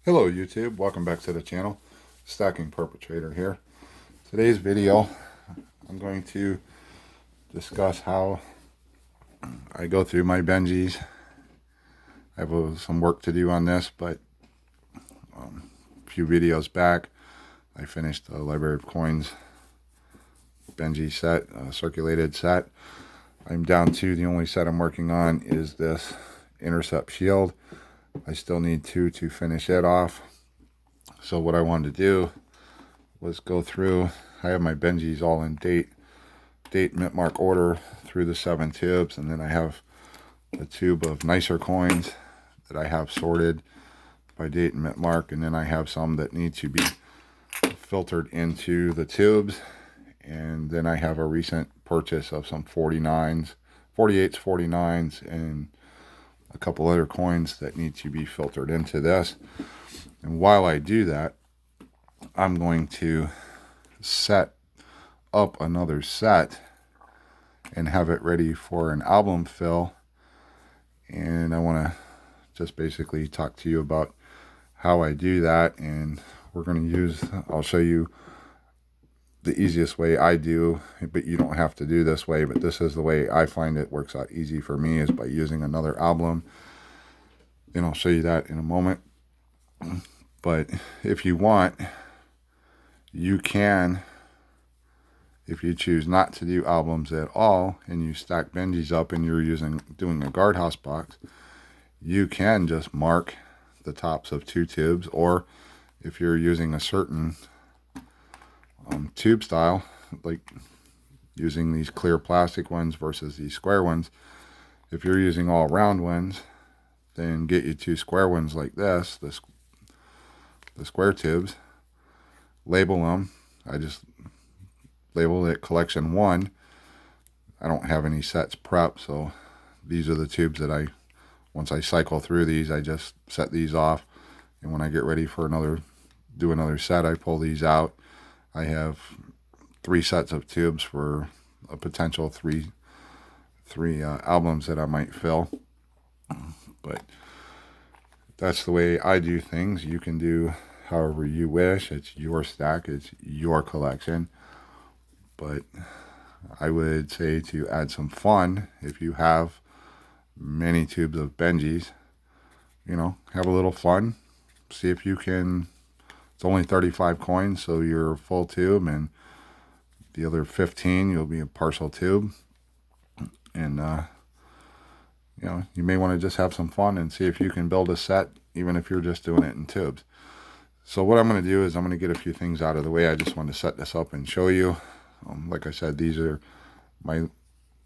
Hello YouTube, welcome back to the channel. Stacking Perpetrator here. Today's video, I'm going to discuss how I go through my Benjis. I have some work to do on this, but a few videos back, I finished the Library of Coins Benji set, circulated set. I'm down to the only set I'm working on is this Intercept Shield. I still need two to finish it off. So what I wanted to do was go through, I have my Benjis all in date mint mark order through the 7 tubes, and then I have a tube of nicer coins that I have sorted by date and mint mark, and then I have some that need to be filtered into the tubes, and then I have a recent purchase of some 49s, 48s, 49s, and a couple other coins that need to be filtered into this. And while I do that, I'm going to set up another set and have it ready for an album fill. And I want to just basically talk to you about how I do that. And we're going to use, I'll show you the easiest way I do, but you don't have to do this way, but this is the way I find it works out easy for me, is by using another album. And I'll show you that in a moment. But if you want, you can, if you choose not to do albums at all and you stack Benjis up and you're doing a guardhouse box, you can just mark the tops of 2 tubes. Or if you're using a certain tube style, like using these clear plastic ones versus these square ones, if you're using all round ones, then get you 2 square ones like this, the square tubes, label them. I just labeled it collection 1. I don't have any sets prepped, so these are the tubes that once I cycle through these, I just set these off, and when I get ready for do another set, I pull these out. I have 3 sets of tubes for a potential three albums that I might fill. But that's the way I do things. You can do however you wish. It's your stack, it's your collection. But I would say to add some fun, if you have many tubes of Benjis, have a little fun. See if you can. It's only 35 coins, so you're a full tube, and the other 15 you'll be a partial tube. And you may want to just have some fun and see if you can build a set, even if you're just doing it in tubes. So what I'm going to do is I'm going to get a few things out of the way. I just want to set this up and show you. Like I said, these are my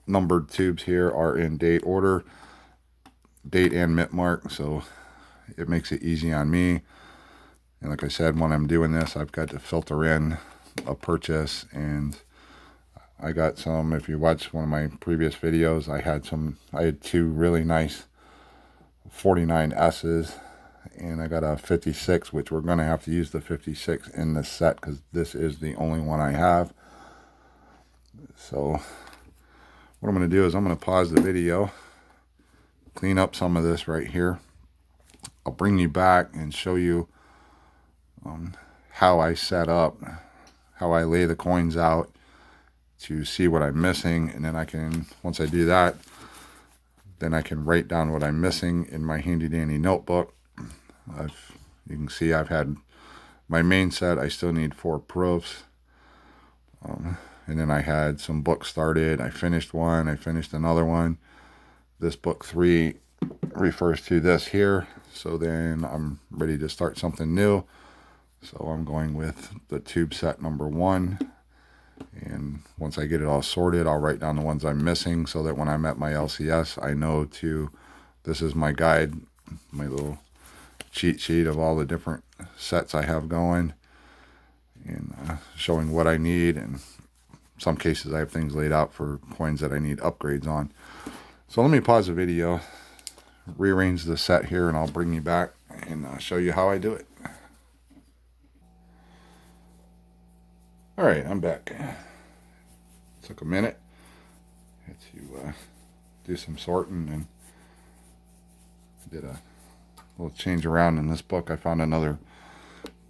numbered tubes here are in date order, date and mint mark, so it makes it easy on me. And like I said, when I'm doing this, I've got to filter in a purchase, and I got some, if you watch one of my previous videos, I had 2 really nice 49 S's, and I got a 56, which we're going to have to use the 56 in this set because this is the only one I have. So what I'm going to do is I'm going to pause the video, clean up some of this right here. I'll bring you back and show you how I set up, how I lay the coins out to see what I'm missing. And then once I do that, then I can write down what I'm missing in my handy dandy notebook. You can see I've had my main set. I still need 4 proofs. And then I had some books started. I finished one. I finished another one. This book 3 refers to this here. So then I'm ready to start something new. So I'm going with the tube set number 1. And once I get it all sorted, I'll write down the ones I'm missing so that when I'm at my LCS, I know this is my guide, my little cheat sheet of all the different sets I have going, and showing what I need. And in some cases, I have things laid out for coins that I need upgrades on. So let me pause the video, rearrange the set here, and I'll bring you back and show you how I do it. All right, I'm back. Took a minute. Had to do some sorting, and did a little change around in this book. I found another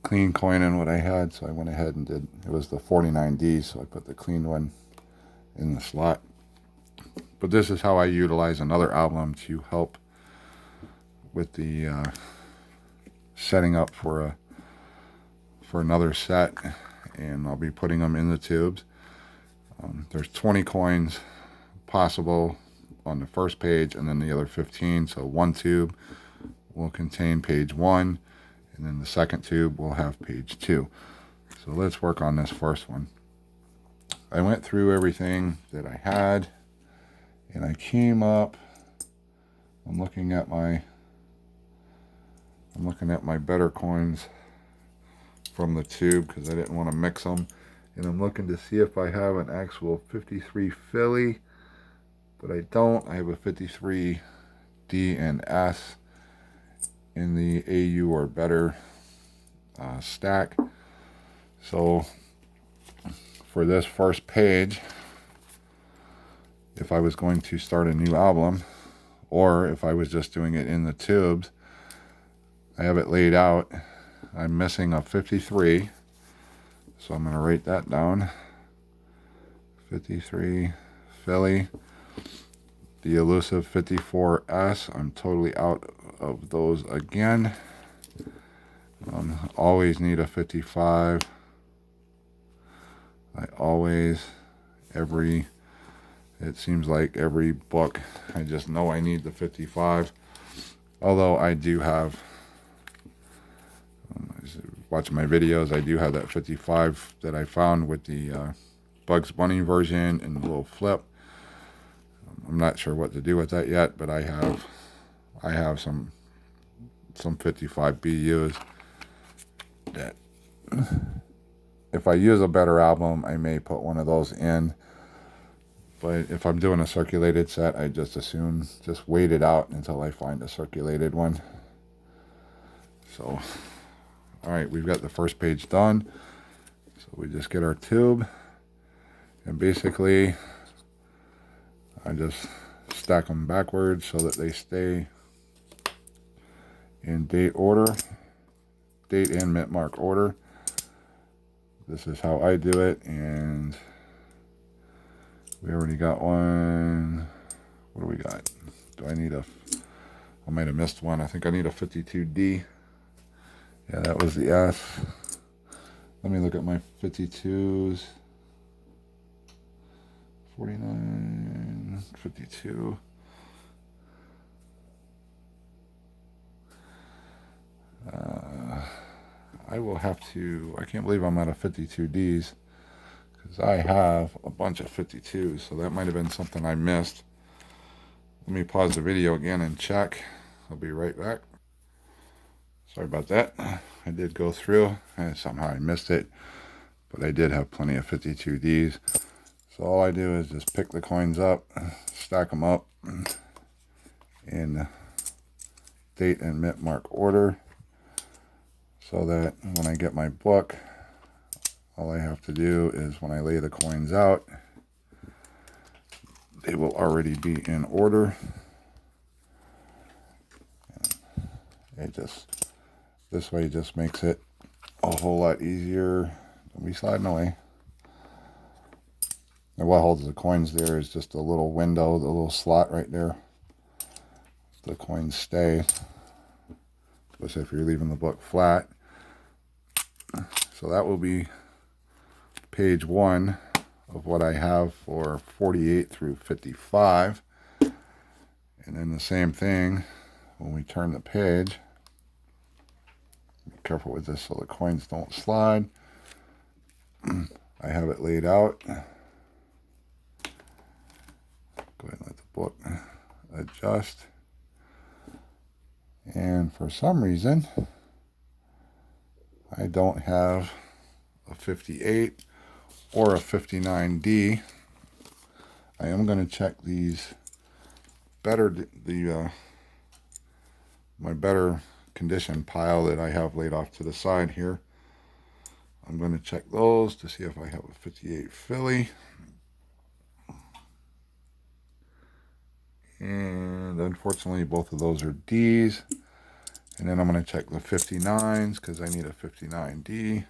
clean coin in what I had, so I went ahead and did, it was the 49D, so I put the clean one in the slot. But this is how I utilize another album to help with the setting up for another set, and I'll be putting them in the tubes. There's 20 coins possible on the first page, and then the other 15. So one tube will contain page 1, and then the second tube will have page 2. So let's work on this first one. I went through everything that I had, and I came up. I'm looking at my better coins from the tube because I didn't want to mix them, and I'm looking to see if I have an actual 53 Philly, but I don't. I have a 53 D and S in the AU or better stack. So for this first page, if I was going to start a new album, or if I was just doing it in the tubes, I have it laid out. I'm missing a 53, so I'm going to write that down. 53 Philly. The elusive 54S, I'm totally out of those again. Always need a 55. I always, it seems like every book, I just know I need the 55. Although I do have, watching my videos, I do have that 55 that I found with the Bugs Bunny version and the little flip. I'm not sure what to do with that yet, but I have some 55 BUs that if I use a better album, I may put one of those in. But if I'm doing a circulated set, I just assume just wait it out until I find a circulated one. So, all right, we've got the first page done. So we just get our tube, and basically I just stack them backwards so that they stay in date and mint mark order. This is how I do it, and we already got one. What do we got? Do I need I might have missed one. I think I need a 52D. Yeah, that was the S. Let me look at my 52s. 49, 52. I will have to, I can't believe I'm out of 52Ds because I have a bunch of 52s, so that might have been something I missed. Let me pause the video again and check. I'll be right back. Sorry about that. I did go through and somehow I missed it, but I did have plenty of 52Ds. So all I do is just pick the coins up, stack them up in date and mint mark order, so that when I get my book, all I have to do is when I lay the coins out, they will already be in order. And this way just makes it a whole lot easier. Don't be sliding away. And what holds the coins there is just a little window, the little slot right there. The coins stay, especially if you're leaving the book flat. So that will be page 1 of what I have for 48 through 55. And then the same thing when we turn the page. Be careful with this so the coins don't slide. I have it laid out. Go ahead and let the book adjust. And for some reason, I don't have a 58 or a 59D. I am going to check these better, my better condition pile that I have laid off to the side here. I'm going to check those to see if I have a 58 Philly. And unfortunately, both of those are D's. And then I'm going to check the 59s because I need a 59D.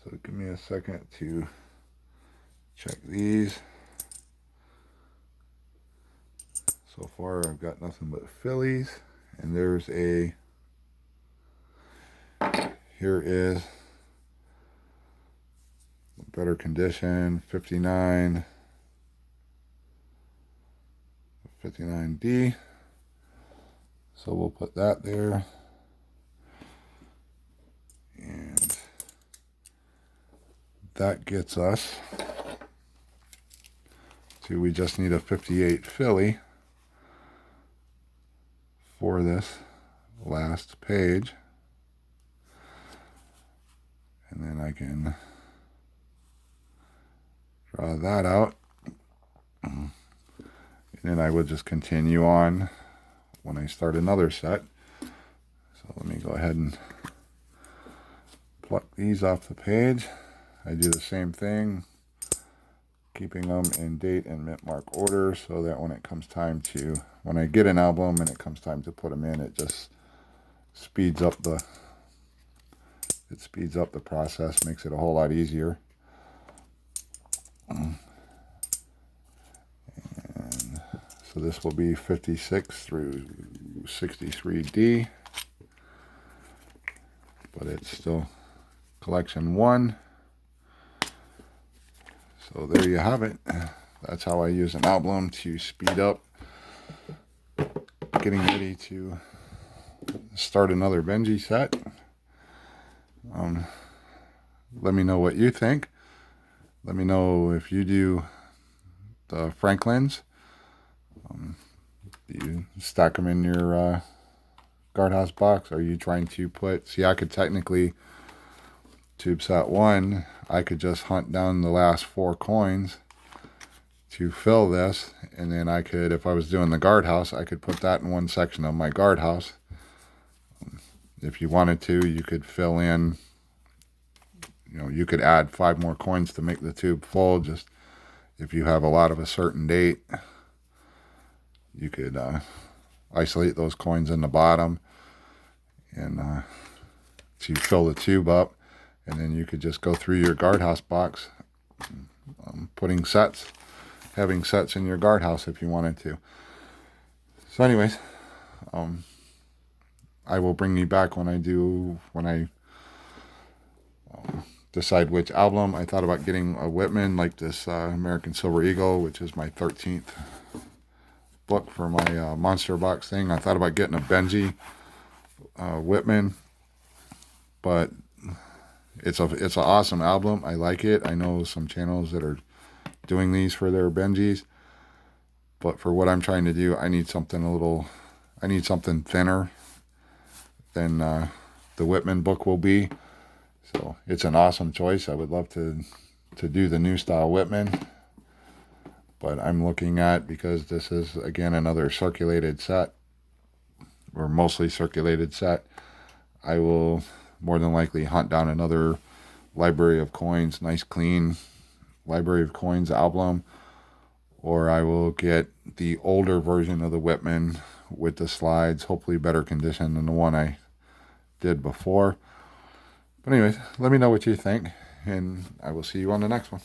So give me a second to check these. So far I've got nothing but Phillies. And there's a, here is better condition, 59, 59D. So we'll put that there. And that gets us to, we just need a 58 Philly for this last page. And then I can draw that out. And then I will just continue on when I start another set. So let me go ahead and pluck these off the page. I do the same thing, keeping them in date and mint mark order so that when it comes time to, when I get an album and it comes time to put them in, it just speeds up the, process, makes it a whole lot easier. And so this will be 56 through 63D, but it's still collection 1. So there you have it. That's how I use an album to speed up getting ready to start another Benji set. Let me know what you think. Let me know if you do the Franklins. Do you stack them in your guardhouse box? Are you trying to put, see, I could technically, tube set 1, I could just hunt down the last 4 coins to fill this, and then I could, if I was doing the guardhouse, I could put that in one section of my guardhouse. If you wanted to, you could fill in, you know, you could add 5 more coins to make the tube full. Just if you have a lot of a certain date, you could isolate those coins in the bottom and to fill the tube up, and then you could just go through your guardhouse box, putting sets, having sets in your guardhouse if you wanted to. So anyways, I will bring you back when I decide which album. I thought about getting a Whitman like this American Silver Eagle, which is my 13th book for my monster box thing. I thought about getting a Benji Whitman, but it's an awesome album. I like it. I know some channels that are doing these for their Benjis, but for what I'm trying to do, I need something thinner than the Whitman book will be. So it's an awesome choice. I would love to do the new style Whitman, but I'm looking at, because this is again another circulated set, or mostly circulated set, I will more than likely hunt down another Library of Coins, nice clean Library of Coins album, or I will get the older version of the Whitman with the slides, hopefully better condition than the one I did before. But anyways, let me know what you think, and I will see you on the next one.